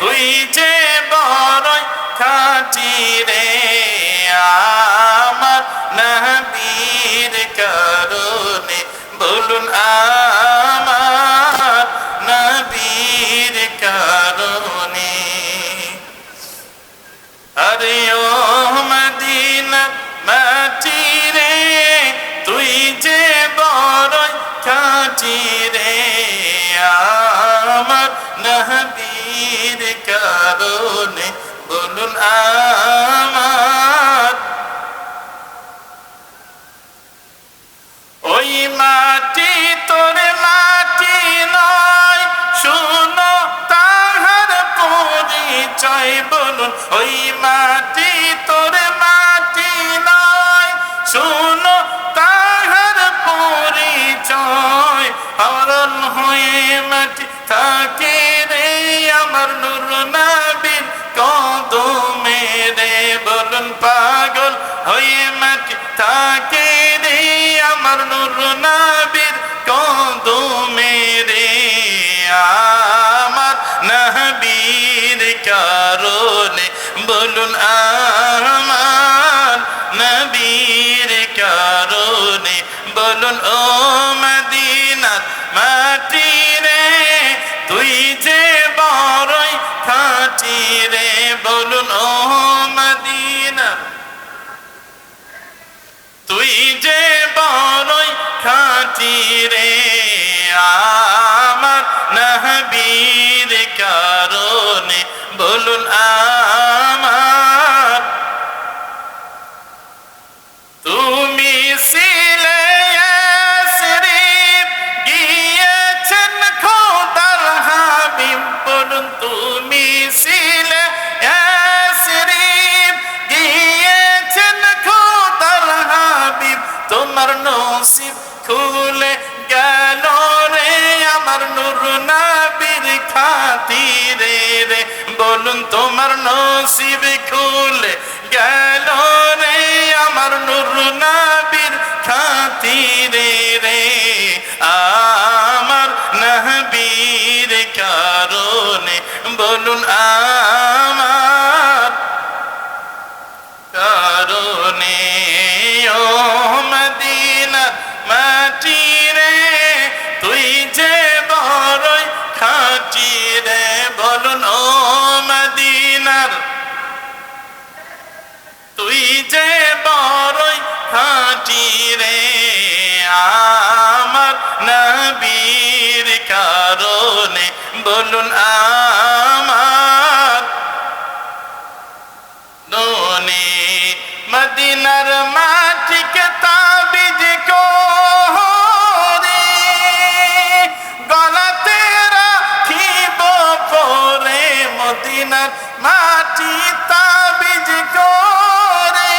তুই যে বড়ই খাঁটি রে আমার নবীর কারণে বলুন আমার নবীর কারণে আরে ও মদিনা মাটি রে তুই যে বড়ই খাঁটি রে আমার নবীর কারণে বলুন আমার ওই মাটি তোর মাটি নয় শুনো তাহার পরিচয় বলুন ওই মাটি তোর মাটি নয় শুনো তাহার পরিচয় হরণ হয়ে মাটি থাকে রে আমার নূর নবীর কদমে রে বলুন পাগল হয়ে মাটি থাকে রে আমার নূর নবীর কদমে রে আমার নবীর কারণে বলুন আমার নবীর কারণে বলুন ও মদিনার মাটি রে তুই যে বড়ই খাঁটি রে বলুন ও মদিনা তুই যে বড়ই খাঁটি রে আমার নবীর কারণে বলুন আমার তুমি ছিলে ইয়াসরিব গিয়েছেন খোদার হাবিব বলুন তুমি ছিলে ইয়াসরিব গিয়েছেন খোদার হাবিব তোমার নসিব খুলে গেল রে আমার নূর নবীর খাতিরে রে বলুন তোমার নসিব খুলে গেল রে আমার নূর নবীর খাতিরে রে আমার নবীর কারণে বলুন আমার কারণে ও মদিনা মাটি রে তুই যে বড়ই খাঁটি রে বলুন ও মদিনার তুই যে বড়ই খাঁটি রে আমার নবীর কারণে বলুন আমার ননে মদিনার মাটিকে তাবিজ করে গলাতে রাখিব পরে মদিনার মাটি তাবিজ করে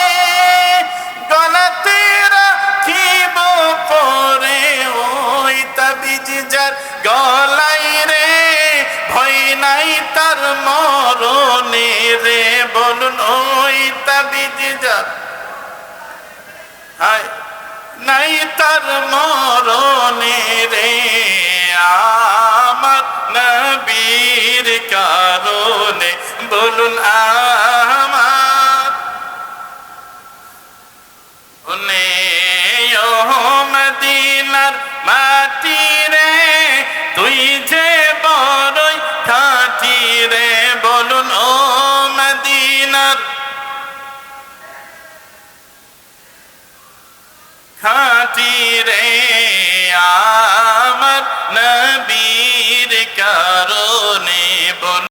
গলাতে রাখিব পরে ওই তাবিজ যার গলাই রে ভয় নাই তার মরণে রে বলুন ওই তাবিজ যার হায় নাই তার মরণে রে আমার নবীর কারণে বলুন আমার ওনে ও মদিনার মাটি রে তুই যে বড়ই খাঁটি রে বলুন ও মদিনার খাঁটি রে